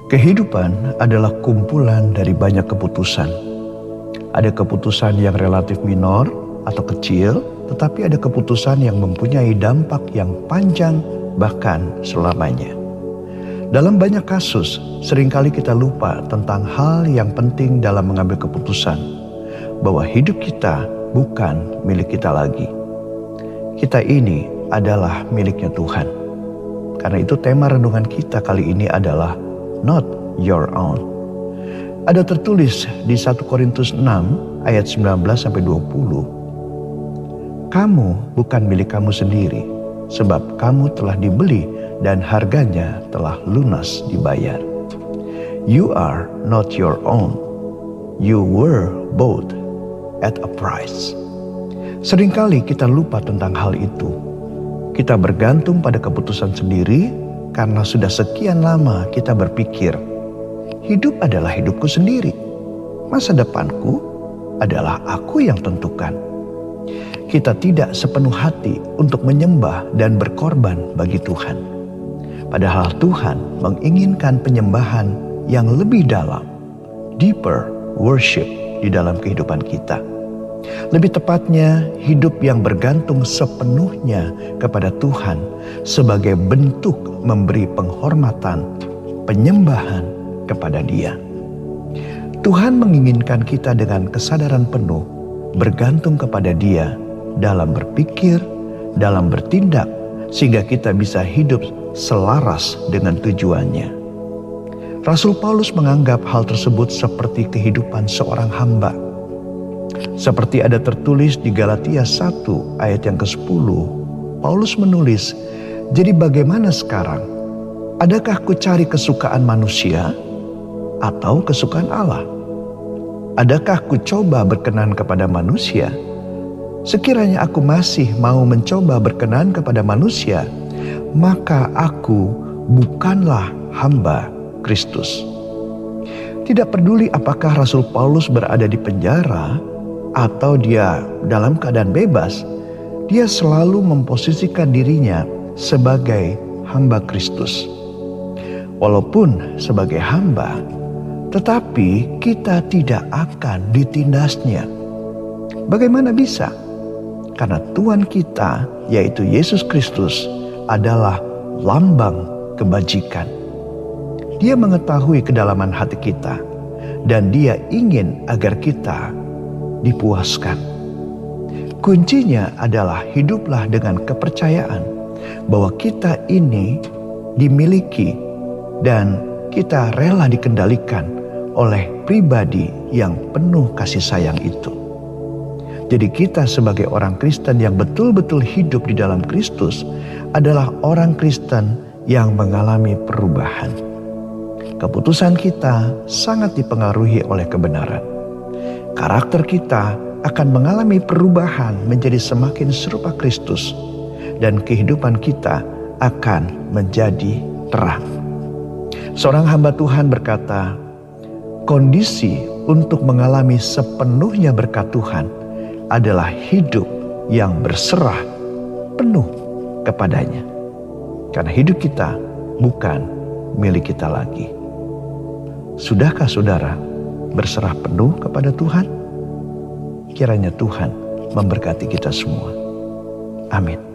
Kehidupan adalah kumpulan dari banyak keputusan. Ada keputusan yang relatif minor atau kecil, tetapi ada keputusan yang mempunyai dampak yang panjang bahkan selamanya. Dalam banyak kasus, seringkali kita lupa tentang hal yang penting dalam mengambil keputusan, bahwa hidup kita bukan milik kita lagi. Kita ini adalah miliknya Tuhan. Karena itu tema renungan kita kali ini adalah not your own. Ada tertulis di 1 Korintus 6 ayat 19-20. Kamu bukan milik kamu sendiri, sebab kamu telah dibeli dan harganya telah lunas dibayar. You are not your own. You were bought at a price. Seringkali kita lupa tentang hal itu. Kita bergantung pada keputusan sendiri karena sudah sekian lama kita berpikir, hidup adalah hidupku sendiri. Masa depanku adalah aku yang tentukan. Kita tidak sepenuh hati untuk menyembah dan berkorban bagi Tuhan. Padahal Tuhan menginginkan penyembahan yang lebih dalam, deeper worship di dalam kehidupan kita. Lebih tepatnya, hidup yang bergantung sepenuhnya kepada Tuhan sebagai bentuk memberi penghormatan, penyembahan kepada Dia. Tuhan menginginkan kita dengan kesadaran penuh bergantung kepada Dia dalam berpikir, dalam bertindak, sehingga kita bisa hidup selaras dengan tujuannya. Rasul Paulus menganggap hal tersebut seperti kehidupan seorang hamba. Seperti ada tertulis di Galatia 1 ayat yang ke-10, Paulus menulis, "Jadi bagaimana sekarang? Adakah ku cari kesukaan manusia atau kesukaan Allah? Adakah ku coba berkenan kepada manusia? Sekiranya aku masih mau mencoba berkenan kepada manusia, maka aku bukanlah hamba Kristus." Tidak peduli apakah Rasul Paulus berada di penjara atau dia dalam keadaan bebas, dia selalu memposisikan dirinya sebagai hamba Kristus. Walaupun sebagai hamba, tetapi kita tidak akan ditindasnya. Bagaimana bisa? Karena Tuhan kita, yaitu Yesus Kristus, adalah lambang kebajikan. Dia mengetahui kedalaman hati kita, dan Dia ingin agar kita dipuaskan. Kuncinya adalah hiduplah dengan kepercayaan bahwa kita ini dimiliki dan kita rela dikendalikan oleh pribadi yang penuh kasih sayang itu. Jadi kita sebagai orang Kristen yang betul-betul hidup di dalam Kristus adalah orang Kristen yang mengalami perubahan. Keputusan kita sangat dipengaruhi oleh kebenaran. Karakter kita akan mengalami perubahan menjadi semakin serupa Kristus, dan kehidupan kita akan menjadi terang. Seorang hamba Tuhan berkata, kondisi untuk mengalami sepenuhnya berkat Tuhan adalah hidup yang berserah penuh kepadanya. Karena hidup kita bukan milik kita lagi. Sudahkah saudara berserah penuh kepada Tuhan? Kiranya Tuhan memberkati kita semua. Amin.